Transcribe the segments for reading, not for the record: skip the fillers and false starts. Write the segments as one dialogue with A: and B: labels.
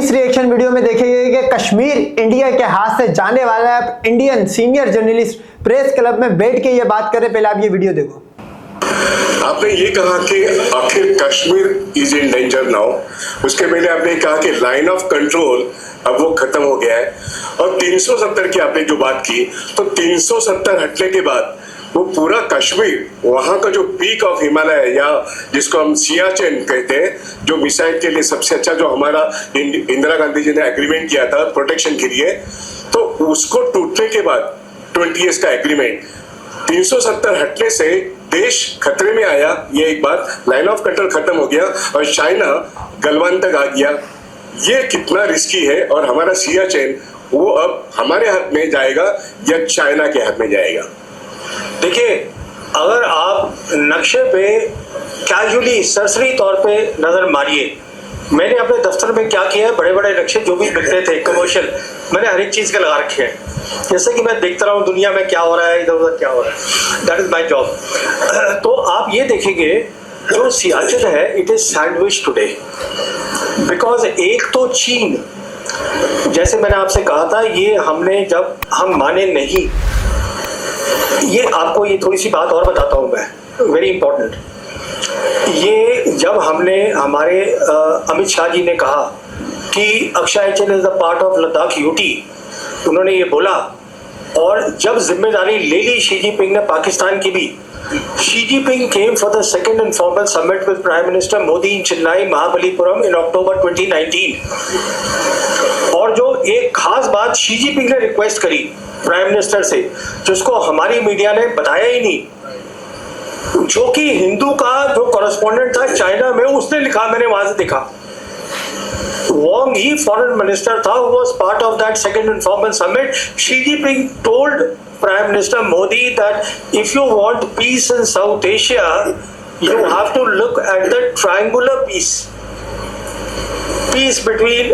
A: इस reaction video में देखेंगे कि कश्मीर इंडिया के हाथ से जाने वाला है। Indian senior journalist press club में बैठ के ये बात कर रहे। पहले आप ये वीडियो देखो।
B: आपने ये कहा कि आखिर Kashmir is in danger now. उसके पहले आपने कहा कि लाइन ऑफ कंट्रोल अब वो खत्म हो गया है। और 370 की आपने जो बात की, तो 370 हटने के बाद वो पूरा कश्मीर, वहां का जो पीक ऑफ हिमालय है, या जिसको हम सियाचिन कहते हैं, जो मिसाइल के लिए सबसे अच्छा, जो हमारा इंदिरा गांधी जी ने एग्रीमेंट किया था प्रोटेक्शन के लिए, तो उसको टूटने के बाद 20 ईयर्स का एग्रीमेंट, 370 हटने से देश खतरे में आया। ये एक बात, लाइन ऑफ कंट्रोल खत्म हो गया और चाइना गलवान तक आ गया। ये कितना रिस्की है। और हमारा सियाचिन वो अब हमारे हाथ में जाएगा या चाइना के हाथ में जाएगा?
C: देखिए, अगर आप नक्शे पे कैजुअली सरसरी तौर पे नजर मारिए, मैंने अपने दफ्तर में क्या किया है, बड़े बड़े नक्शे जो भी बिकते थे कमर्शियल, मैंने हर एक चीज के लगा रखे हैं, जैसे कि मैं देखता रहा हूँ दुनिया में क्या हो रहा है, इधर उधर क्या हो रहा है। That is my job. तो आप ये देखेंगे जो सियाचिन है, it is sandwich today, because एक तो चीन, जैसे मैंने आपसे कहा था, ये हमने जब हम माने नहीं, ये आपको ये थोड़ी सी बात और बताता हूँ मैं, वेरी इंपॉर्टेंट। ये जब हमने हमारे अमित शाह जी ने कहा कि Aksai Chin is the part of Ladakh UT, उन्होंने ये बोला, और जब जिम्मेदारी ले ली शी जिनपिंग ने पाकिस्तान की भी, Xi Jinping came for the second informal summit with Prime Minister Modi in Chennai, Mahabalipuram in October 2019। और जो एक खास बात शी जिनपिंग ने रिक्वेस्ट करी प्राइम मिनिस्टर से, जिसको हमारी मीडिया ने बताया ही नहीं, जो कि हिंदू का जो कॉरेस्पॉन्डेंट था चाइना में, उसने लिखा, मैंने वहां से देखा, Wang Yi foreign minister था, who was part of that second informal summit. Xi Jinping told Prime Minister Modi that if you want peace in South Asia, you have to look at the triangular peace between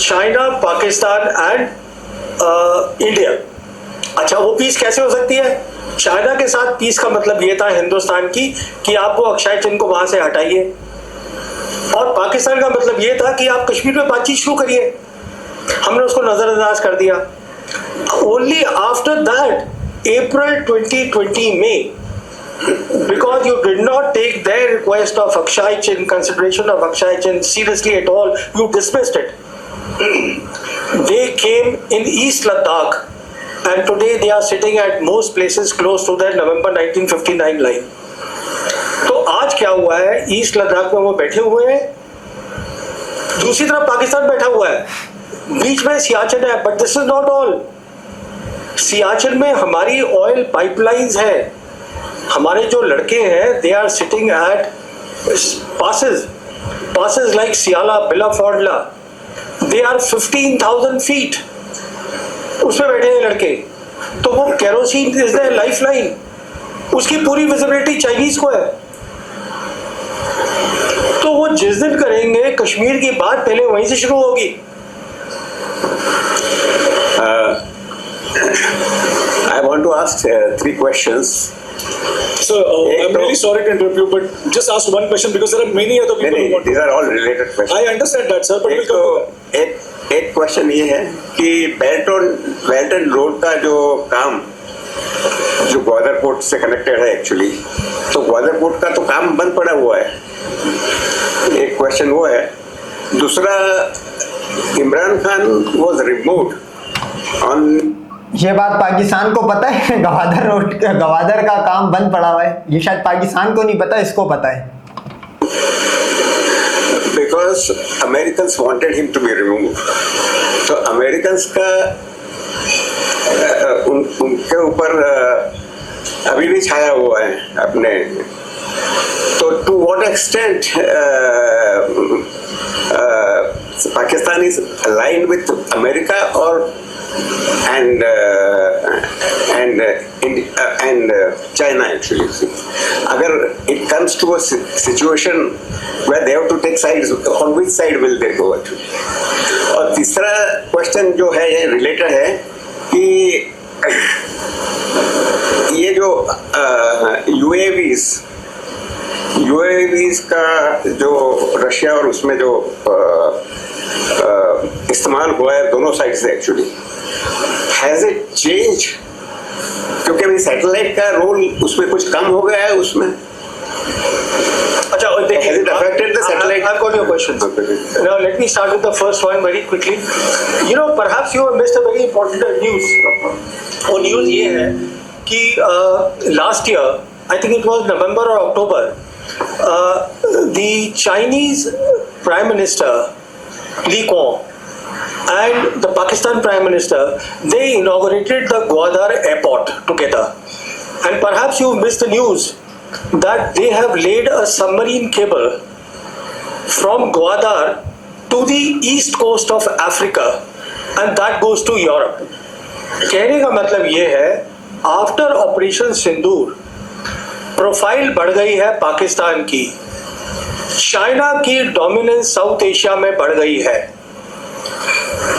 C: China, Pakistan and India. अच्छा, वो piece कैसे हो सकती है? China के साथ piece का मतलब ये था हिंदुस्तान की कि आप वो अक्षय चिन्ह को वहां से हटाइए, और पाकिस्तान का मतलब ये था कि आप कश्मीर में बातचीत शुरू करिए। हमने उसको नजरअंदाज कर दिया। ओनली आफ्टर दैट, अप्रैल 2020 में, because you did not take their request of Akshay Chin, consideration of Akshay Chin seriously at all, you dismissed it. They came in East Ladakh, and today they are sitting at most places close to their November 1959 line. तो आज क्या हुआ है, east Ladakh में वो बैठे हुए हैं, दूसरी तरफ पाकिस्तान बैठा हुआ है, बीच में सियाचिन है। But this is not all. Siachen में हमारी ऑयल पाइपलाइंस है, हमारे जो लड़के हैं, they are sitting at passes like Siala, Bila फॉर्डला, they are 15,000 feet, उसमें बैठे हैं लड़के। तो वो kerosene is the life line, उसकी पूरी विजिबिलिटी चाइनीज को है। तो वो जिस दिन करेंगे कश्मीर की बात, पहले वहीं से शुरू होगी।
D: I want to ask 3 questions.
E: So, I'm really sorry to interrupt you, but just ask one question because there are many other people who want to.
D: These are all related questions.
E: I understand that, sir, but we'll come to that.
D: एक question ये है कि belt and road का जो काम, जो Gwadar port से connected है एक्चुअली, तो ग्वादर पोर्ट का तो काम बंद पड़ा हुआ है। एक क्वेश्चन वो है। दूसरा, Imran Khan was removed on,
A: ये बात पाकिस्तान को पता है? गवादर का काम बंद पड़ा हुआ है, ये शायद पाकिस्तान को नहीं पता, इसको पता है।
D: Because Americans wanted him to be removed. तो अमेरिकन्स का उनके ऊपर अभी भी छाया हुआ है अपने। तो to what extent Pakistan is aligned with America और and China actually. Agar it comes to a situation where they have to take sides, on which side will they go actually? और तीसरा क्वेश्चन जो है ये रिलेटेड है कि ये जो UAVs का जो रशिया और उसमें जो नुकसान हुआ है दोनों साइड से एक्चुअली, हैज इट चेंज? क्योंकि अभी सैटेलाइट का रोल उसमें कुछ कम हो गया है उसमें।
C: अच्छा, देखिए,
D: Has it affected the satellite?
C: I've got your questions. Now let me start with the first one very quickly. You know, perhaps you have missed a very important news. और न्यूज़ ये है कि last year, I think it was November or October, the Chinese Prime Minister Li Qiang and the Pakistan Prime Minister, they inaugurated the Gwadar Airport together. And perhaps you missed the news that they have laid a submarine cable from Gwadar to the east coast of Africa and that goes to Europe. कहने का मतलब ये है, after operation सिंदूर profile बढ़ गई है पाकिस्तान की, China की डोमिनेंस साउथ एशिया में बढ़ गई है।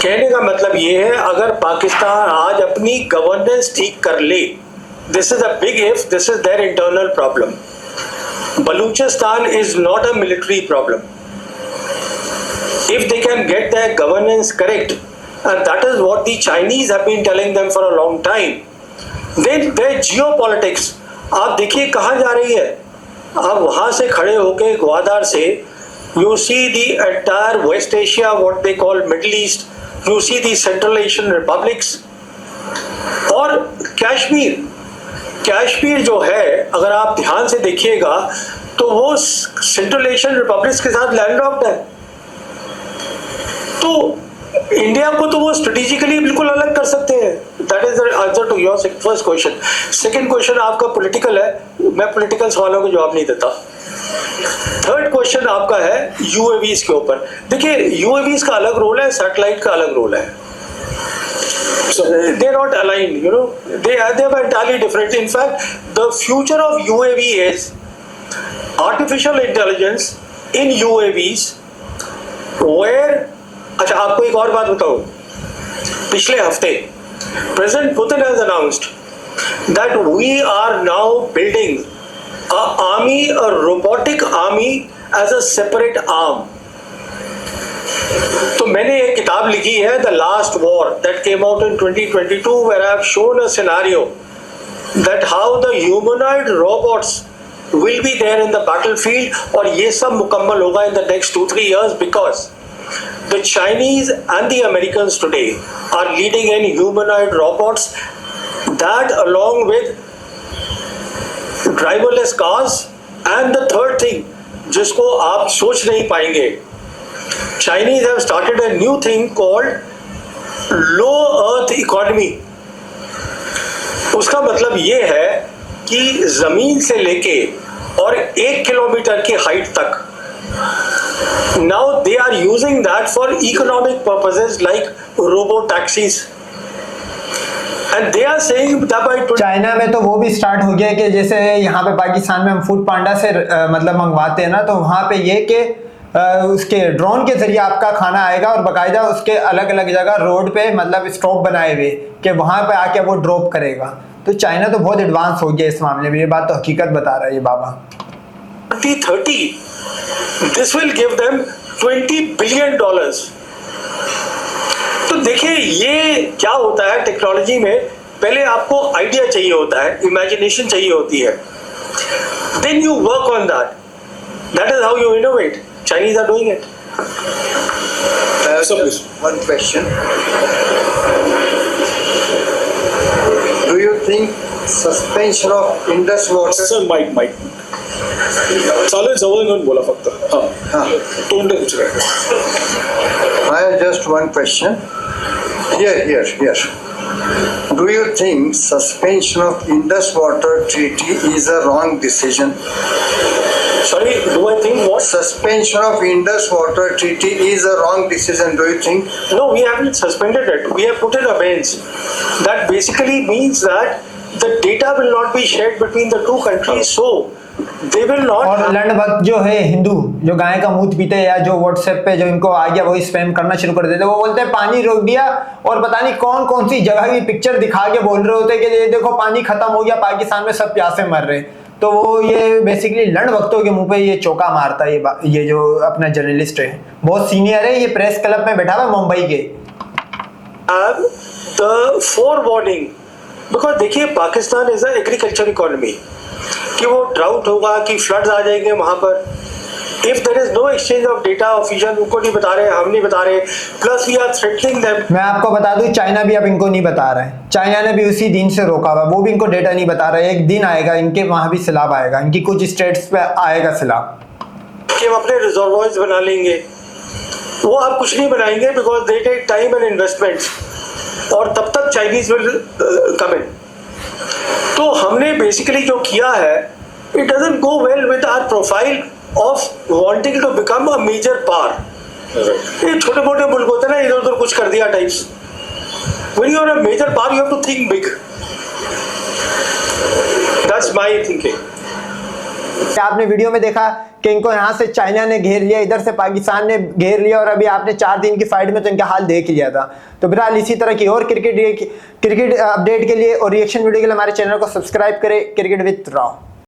C: कहने का मतलब ये है, अगर पाकिस्तान आज अपनी गवर्नेंस ठीक कर ले, this is a big if, this is their internal problem. Baluchistan is not a military problem. If they can get their governance correct, and that is what the Chinese have been telling them for a long time, then their geopolitics, आप देखिए कहाँ जा रही है। आप वहाँ से खड़े होके ग्वादार से you see the entire West Asia, what they call Middle East, you see the Central Asian republics, और कश्मीर जो है, अगर आप ध्यान से देखिएगा तो वो सेंट्रल एशियन रिपब्लिक्स के साथ लैंडलॉक्ड है। तो इंडिया को तो वो स्ट्रेटेजिकली बिल्कुल अलग कर सकते हैं। That is the answer to your first question. Second question आपका पॉलिटिकल है, मैं पॉलिटिकल सवालों का जवाब नहीं देता। थर्ड क्वेश्चन आपका है यूएवीज के ऊपर। देखिए, यूएवीज का अलग रोल है, सैटेलाइट का अलग रोल है। So they're not aligned, you know. They are entirely different. In fact, the future of UAV is artificial intelligence in UAVs, where अच्छा आपको एक और बात बताऊं, पिछले हफ्ते President Putin has announced that we are now building a robotic army as a separate arm. तो मैंने एक किताब लिखी है, the last war, that came out in 2022, where I have shown a scenario that how the humanoid robots will be there in the battlefield, और ये सब मुकम्मल होगा in the next 2-3 years, because the Chinese and the Americans today are leading in humanoid robots, that along with driverless cars, and the third thing जिसको आप सोच नहीं पाएंगे, Chinese have started a new thing called low earth economy. उसका मतलब ये है कि जमीन से लेके और 1 किलोमीटर की हाइट तक, now they are using that for economic purposes like robo taxis. And they are saying that by
A: China में तो वो भी स्टार्ट हो गया कि जैसे यहाँ पे पाकिस्तान में हम फूड पांडा से मतलब मंगवाते हैं ना, तो वहाँ पे ये कि उसके ड्रोन के जरिए आपका खाना आएगा और बाकायदा उसके अलग अलग जगह रोड पे मतलब स्टॉप बनाए हुए कि वहाँ पे आके वो ड्रॉप करेगा। तो चाइना तो बहुत एडवांस हो गया इस मामले में, ये बात तो हकीकत बता रहा है ये बाबा।
C: 2030 this will give them $20 billion। तो देखिए ये क्या होता है टेक्नोलॉजी में, पहले आपको आइडिया चाहिए होता है, इमेजिनेशन चाहिए होती है, then you work on that, that is how you innovate. Chinese are doing it.
E: So please.
F: One question. Do you think suspension of Indus water?
E: Sir mike चालेल, जवळ घेऊन बोला फक्त। हां, तोंड कुछ रहा।
F: I have just one question. Here. Do you think suspension of Indus water treaty is a wrong decision?
C: Sorry, do I think what?
F: Suspension of Indus water treaty is a wrong decision, do you think?
C: No, we haven't suspended it. We have put in abeyance. That basically means that the data will not be shared between the two countries, so they will not.
A: और लंड भक्त जो है हिंदू, जो गाय का मूत पीते हैं या जो व्हाट्सएप पे जो इनको आ गया वही स्पैम करना शुरू कर देते, वो बोलते हैं पानी रोक दिया और पता नहीं कौन कौन सी जगह की पिक्चर दिखा के बोल रहे होते हैं कि ये देखो पानी खत्म हो गया, पाकिस्तान में सब प्यासे मर रहे हैं। तो वो ये बेसिकली लंड भक्तों के मुंह पे ये चौका मारता है। ये जो अपना जर्नलिस्ट है बहुत सीनियर है, ये प्रेस क्लब में बैठा हुआ है मुंबई के,
C: have the forewarning, because देखिए Pakistan is a agriculture economy, कि वो ड्राउट होगा कि फ्लड्स आ जाएंगे वहां पर। If there is no exchange of data, official उनको नहीं बता रहे, हम नहीं बता रहे, plus we are threatening them.
A: मैं आपको बता दूं, चाइना भी अब इनको नहीं बता रहा है, चाइना ने भी उसी दिन से रोका हुआ, वो भी इनको डेटा नहीं बता रहा है। एक दिन आएगा इनके वहां भी सैलाब आएगा, इनकी कुछ स्टेट्स पे आएगा सैलाब,
C: कि हम अपने रिजर्वॉयर्स बना लेंगे। वो आप कुछ नहीं बनाएंगे, because they take time and investment, और तब तक चाइनीज विल कम इन। तो हमने बेसिकली जो किया है, it doesn't go well with our profile of wanting to become a major power. ये छोटे मोटे मुल्क होते हैं ना, इधर उधर कुछ कर दिया types. When you are a major power you have to think big. That's my thinking.
A: आपने वीडियो में देखा कि इनको यहाँ से चाइना ने घेर लिया, इधर से पाकिस्तान ने घेर लिया, और अभी आपने 4 दिन की फाइट में तो इनका हाल देख लिया था। तो बहरहाल इसी तरह की और क्रिकेट अपडेट के लिए और रिएक्शन वीडियो के लिए हमारे चैनल को सब्सक्राइब करें, क्रिकेट विद राव।